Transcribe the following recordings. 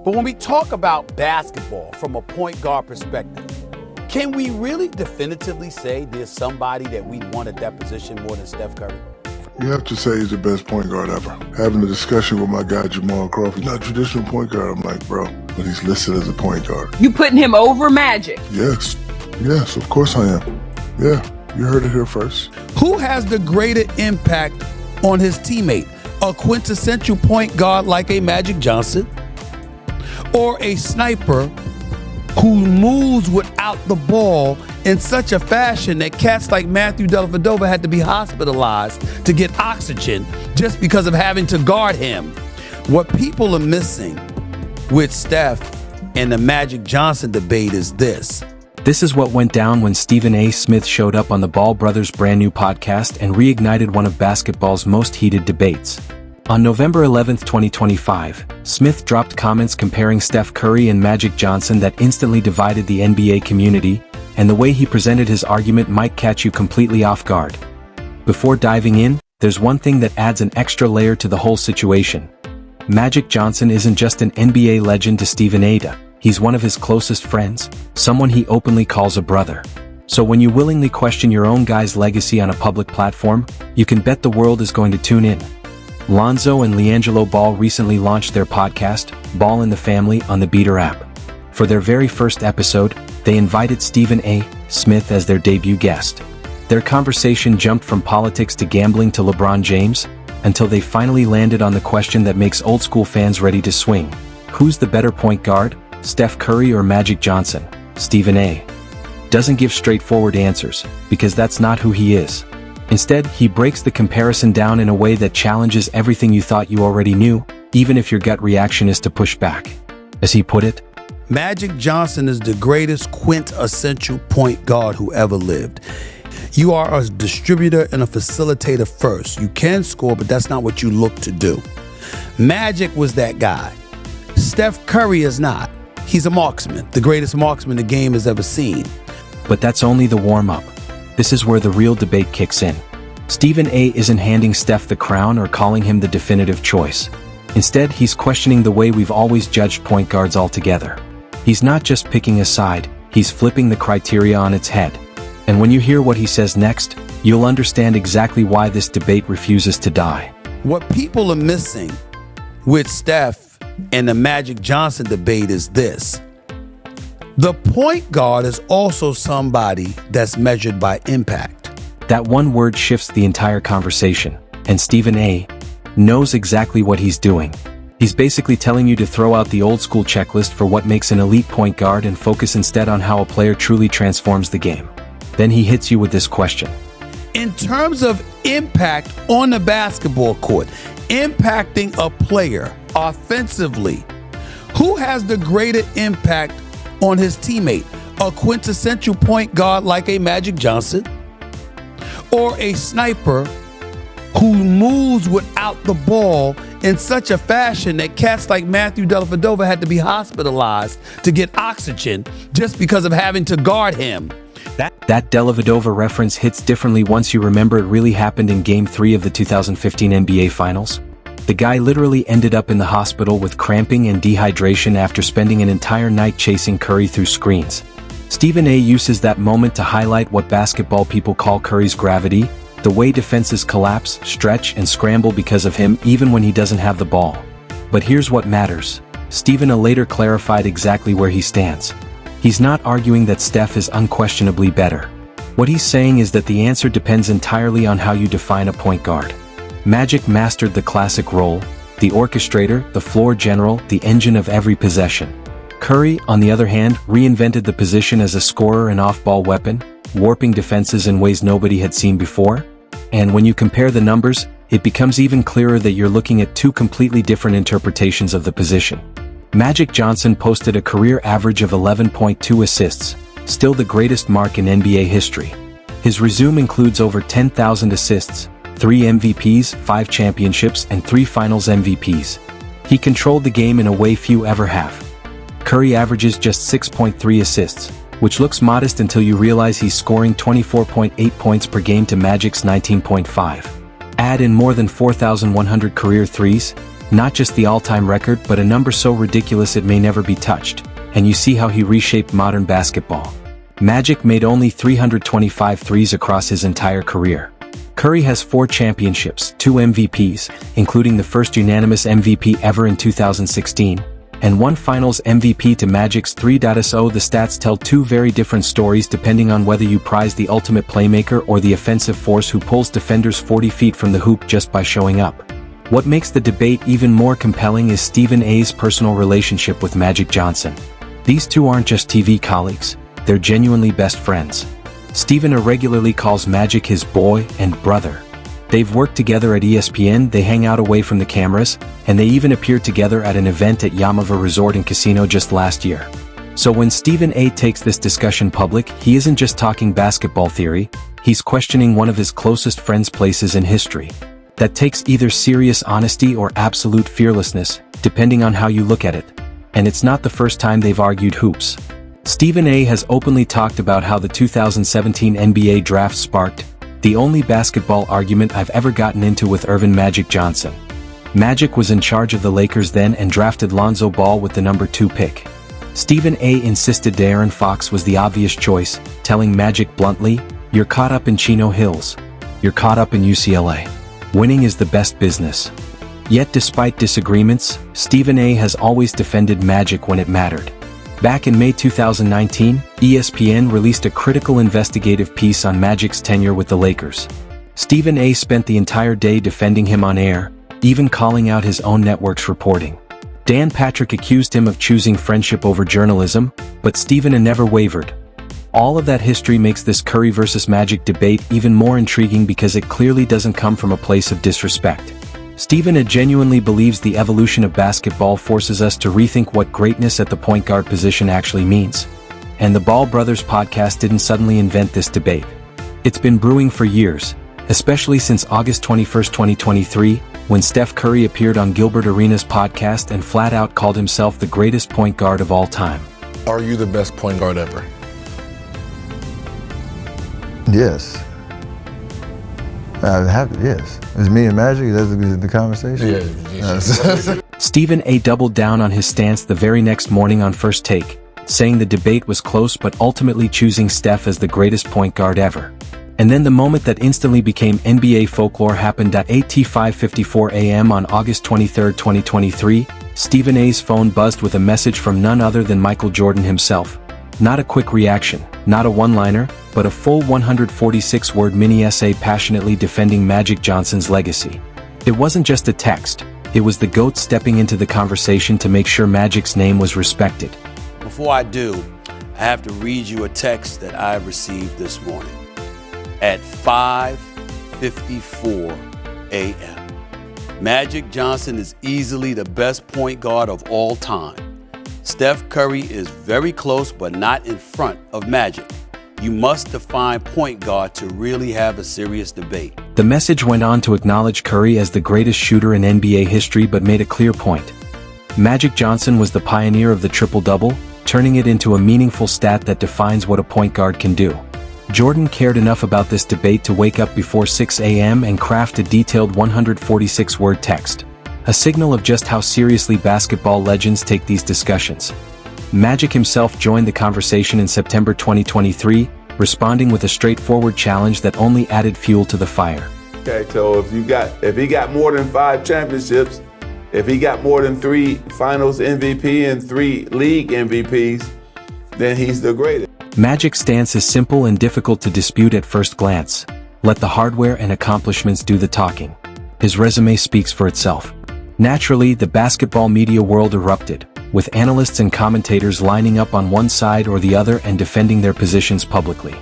But when we talk about basketball from a point guard perspective, can we really definitively say there's somebody that we want at that position more than Steph Curry? You have to say he's the best point guard ever. Having a discussion with my guy Jamal Crawford, not a traditional point guard. I'm like, bro, but he's listed as a point guard. You putting him over Magic? Yes, of course I am. Yeah, you heard it here first. Who has the greater impact on his teammate? A quintessential point guard like a Magic Johnson, or a sniper who moves without the ball in such a fashion that cats like Matthew Dellavedova had to be hospitalized to get oxygen just because of having to guard him? What people are missing with Steph and the Magic Johnson debate is this. This is what went down when Stephen A. Smith showed up on the Ball Brothers' brand new podcast and reignited one of basketball's most heated debates. On November 11, 2025, Smith dropped comments comparing Steph Curry and Magic Johnson that instantly divided the NBA community, and the way he presented his argument might catch you completely off guard. Before diving in, there's one thing that adds an extra layer to the whole situation. Magic Johnson isn't just an NBA legend to Stephen A. He's one of his closest friends, someone he openly calls a brother. So when you willingly question your own guy's legacy on a public platform, you can bet the world is going to tune in. Lonzo and LiAngelo Ball recently launched their podcast, Ball in the Family, on the Beater app. For their very first episode, they invited Stephen A. Smith as their debut guest. Their conversation jumped from politics to gambling to LeBron James, until they finally landed on the question that makes old-school fans ready to swing. Who's the better point guard, Steph Curry or Magic Johnson? Stephen A. doesn't give straightforward answers, because that's not who he is. Instead, he breaks the comparison down in a way that challenges everything you thought you already knew, even if your gut reaction is to push back. As he put it, Magic Johnson is the greatest quintessential point guard who ever lived. You are a distributor and a facilitator first. You can score, but that's not what you look to do. Magic was that guy. Steph Curry is not. He's a marksman, the greatest marksman the game has ever seen. But that's only the warm-up. This is where the real debate kicks in. Stephen A. isn't handing Steph the crown or calling him the definitive choice. Instead, he's questioning the way we've always judged point guards altogether. He's not just picking a side, he's flipping the criteria on its head. And when you hear what he says next, you'll understand exactly why this debate refuses to die. What people are missing with Steph and the Magic Johnson debate is this. The point guard is also somebody that's measured by impact. That one word shifts the entire conversation, and Stephen A. knows exactly what he's doing. He's basically telling you to throw out the old school checklist for what makes an elite point guard and focus instead on how a player truly transforms the game. Then he hits you with this question. In terms of impact on the basketball court, impacting a player offensively, who has the greater impact on his teammate? A quintessential point guard like a Magic Johnson, or a sniper who moves without the ball in such a fashion that cats like Matthew Dellavedova had to be hospitalized to get oxygen just because of having to guard him? That Dellavedova reference hits differently once you remember it really happened in Game 3 of the 2015 NBA Finals. The guy literally ended up in the hospital with cramping and dehydration after spending an entire night chasing Curry through screens. Stephen A. uses that moment to highlight what basketball people call Curry's gravity, the way defenses collapse, stretch, and scramble because of him even when he doesn't have the ball. But here's what matters. Stephen A. later clarified exactly where he stands. He's not arguing that Steph is unquestionably better. What he's saying is that the answer depends entirely on how you define a point guard. Magic mastered the classic role, the orchestrator, the floor general, the engine of every possession. Curry, on the other hand, reinvented the position as a scorer and off-ball weapon, warping defenses in ways nobody had seen before. And when you compare the numbers, it becomes even clearer that you're looking at two completely different interpretations of the position. Magic Johnson posted a career average of 11.2 assists, still the greatest mark in NBA history. His resume includes over 10,000 assists, 3 MVPs, 5 championships, and 3 Finals MVPs. He controlled the game in a way few ever have. Curry averages just 6.3 assists, which looks modest until you realize he's scoring 24.8 points per game to Magic's 19.5. Add in more than 4,100 career threes, Not just the all-time record, but a number so ridiculous it may never be touched. And you see how he reshaped modern basketball. Magic made only 325 threes across his entire career. Curry has 4 championships, 2 MVPs, including the first unanimous MVP ever in 2016, and 1 Finals MVP to Magic's 3.0. The stats tell 2 very different stories depending on whether you prize the ultimate playmaker or the offensive force who pulls defenders 40 feet from the hoop just by showing up. What makes the debate even more compelling is Stephen A's personal relationship with Magic Johnson. These two aren't just TV colleagues, they're genuinely best friends. Stephen regularly calls Magic his boy and brother. They've worked together at ESPN, they hang out away from the cameras, and they even appeared together at an event at Yamava Resort and Casino just last year. So when Stephen A takes this discussion public, he isn't just talking basketball theory, he's questioning one of his closest friends' places in history. That takes either serious honesty or absolute fearlessness, depending on how you look at it. And it's not the first time they've argued hoops. Stephen A has openly talked about how the 2017 NBA draft sparked the only basketball argument I've ever gotten into with Earvin "Magic" Johnson. Magic was in charge of the Lakers then and drafted Lonzo Ball with the number 2 pick. Stephen A insisted De'Aaron Fox was the obvious choice, telling Magic bluntly, "You're caught up in Chino Hills. You're caught up in UCLA. Winning is the best business." Yet despite disagreements, Stephen A has always defended Magic when it mattered. Back in May 2019, ESPN released a critical investigative piece on Magic's tenure with the Lakers. Stephen A spent the entire day defending him on air, even calling out his own network's reporting. Dan Patrick accused him of choosing friendship over journalism, but Stephen A never wavered. All of that history makes this Curry versus Magic debate even more intriguing because it clearly doesn't come from a place of disrespect. Stephen A genuinely believes the evolution of basketball forces us to rethink what greatness at the point guard position actually means. And the Ball Brothers podcast didn't suddenly invent this debate. It's been brewing for years, especially since August 21, 2023, when Steph Curry appeared on Gilbert Arenas' podcast and flat out called himself the greatest point guard of all time. Are you the best point guard ever? Yes. Yes. It's me and Magic, that's the conversation? Yeah. Stephen A doubled down on his stance the very next morning on First Take, saying the debate was close but ultimately choosing Steph as the greatest point guard ever. And then the moment that instantly became NBA folklore happened at 5:54 a.m. on August 23, 2023, Stephen A's phone buzzed with a message from none other than Michael Jordan himself. Not a quick reaction, not a one-liner, but a full 146-word mini-essay passionately defending Magic Johnson's legacy. It wasn't just a text, it was the GOAT stepping into the conversation to make sure Magic's name was respected. Before I do, I have to read you a text that I received this morning at 5:54 a.m. Magic Johnson is easily the best point guard of all time. Steph Curry is very close but not in front of Magic. You must define point guard to really have a serious debate. The message went on to acknowledge Curry as the greatest shooter in NBA history but made a clear point. Magic Johnson was the pioneer of the triple-double, turning it into a meaningful stat that defines what a point guard can do. Jordan cared enough about this debate to wake up before 6 a.m. and craft a detailed 146-word text. A signal of just how seriously basketball legends take these discussions. Magic himself joined the conversation in September 2023, responding with a straightforward challenge that only added fuel to the fire. Okay, so if he got more than 5 championships, if he got more than 3 Finals MVP and 3 league MVPs, then he's the greatest. Magic's stance is simple and difficult to dispute at first glance. Let the hardware and accomplishments do the talking. His resume speaks for itself. Naturally, the basketball media world erupted, with analysts and commentators lining up on one side or the other and defending their positions publicly.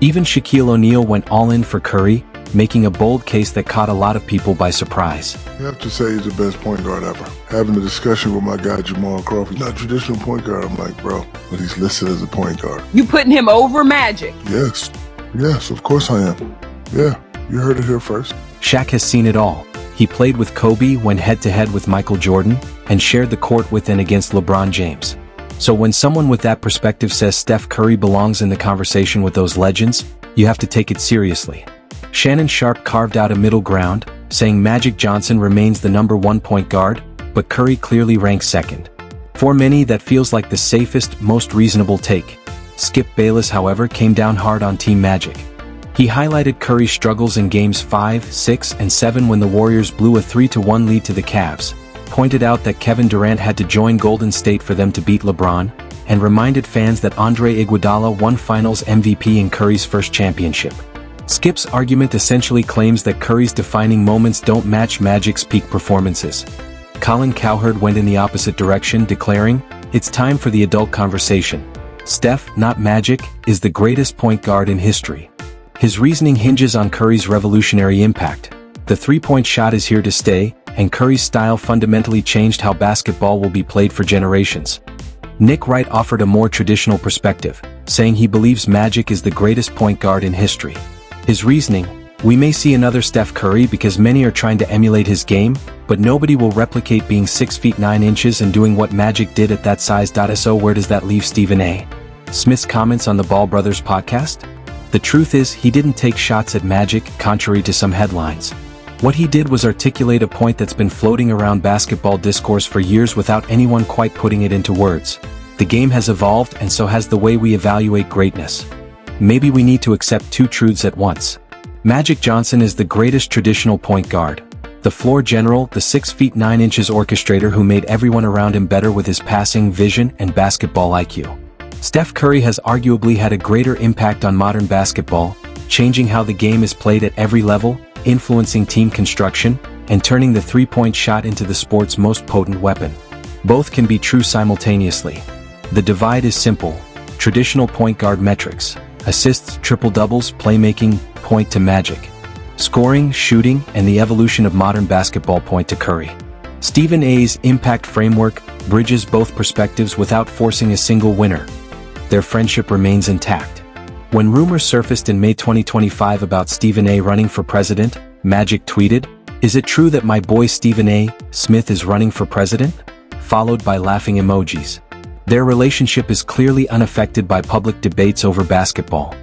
Even Shaquille O'Neal went all in for Curry, making a bold case that caught a lot of people by surprise. You have to say he's the best point guard ever. Having a discussion with my guy Jamal Crawford, not traditional point guard, I'm like, bro, but he's listed as a point guard. You putting him over Magic? Yes, of course I am. Yeah, you heard it here first. Shaq has seen it all. He played with Kobe, went head-to-head with Michael Jordan, and shared the court with and against LeBron James. So when someone with that perspective says Steph Curry belongs in the conversation with those legends, you have to take it seriously. Shannon Sharpe carved out a middle ground, saying Magic Johnson remains the #1 point guard, but Curry clearly ranks second. For many, that feels like the safest, most reasonable take. Skip Bayless, however, came down hard on Team Magic. He highlighted Curry's struggles in games 5, 6, and 7 when the Warriors blew a 3-1 lead to the Cavs, pointed out that Kevin Durant had to join Golden State for them to beat LeBron, and reminded fans that Andre Iguodala won Finals MVP in Curry's first championship. Skip's argument essentially claims that Curry's defining moments don't match Magic's peak performances. Colin Cowherd went in the opposite direction, declaring, "It's time for the adult conversation. Steph, not Magic, is the greatest point guard in history." His reasoning hinges on Curry's revolutionary impact. The three-point shot is here to stay, and Curry's style fundamentally changed how basketball will be played for generations. Nick Wright offered a more traditional perspective, saying he believes Magic is the greatest point guard in history. His reasoning: "We may see another Steph Curry because many are trying to emulate his game, but nobody will replicate being 6 feet 9 inches and doing what Magic did at that size. So where does that leave Stephen A. Smith's comments on the Ball Brothers podcast? The truth is, he didn't take shots at Magic, contrary to some headlines. What he did was articulate a point that's been floating around basketball discourse for years without anyone quite putting it into words. The game has evolved, and so has the way we evaluate greatness. Maybe we need to accept two truths at once. Magic Johnson is the greatest traditional point guard. The floor general, the 6 feet 9 inches orchestrator who made everyone around him better with his passing, vision, and basketball IQ. Steph Curry has arguably had a greater impact on modern basketball, changing how the game is played at every level, influencing team construction, and turning the three-point shot into the sport's most potent weapon. Both can be true simultaneously. The divide is simple. Traditional point guard metrics: assists, triple-doubles, playmaking, point to Magic. Scoring, shooting, and the evolution of modern basketball point to Curry. Stephen A's impact framework bridges both perspectives without forcing a single winner. Their friendship remains intact. When rumors surfaced in May 2025 about Stephen A running for president, Magic tweeted, "Is it true that my boy Stephen A. Smith is running for president?" Followed by laughing emojis. Their relationship is clearly unaffected by public debates over basketball.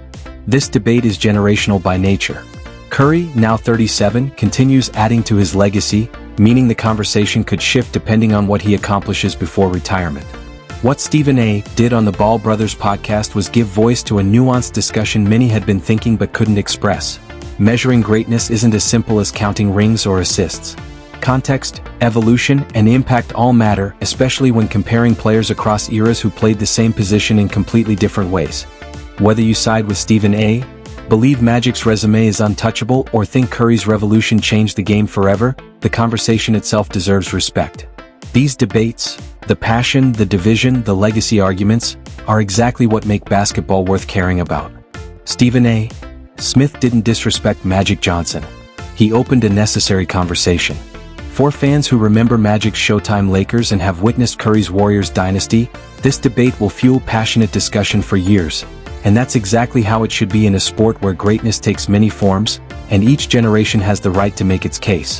This debate is generational by nature. Curry, now 37, continues adding to his legacy, meaning the conversation could shift depending on what he accomplishes before retirement. What Stephen A. did on the Ball Brothers podcast was give voice to a nuanced discussion many had been thinking but couldn't express. Measuring greatness isn't as simple as counting rings or assists. Context, evolution, and impact all matter, especially when comparing players across eras who played the same position in completely different ways. Whether you side with Stephen A., believe Magic's resume is untouchable, or think Curry's revolution changed the game forever, the conversation itself deserves respect. These debates, the passion, the division, the legacy arguments, are exactly what make basketball worth caring about. Stephen A. Smith didn't disrespect Magic Johnson. He opened a necessary conversation. For fans who remember Magic's Showtime Lakers and have witnessed Curry's Warriors dynasty, this debate will fuel passionate discussion for years. And that's exactly how it should be in a sport where greatness takes many forms, and each generation has the right to make its case.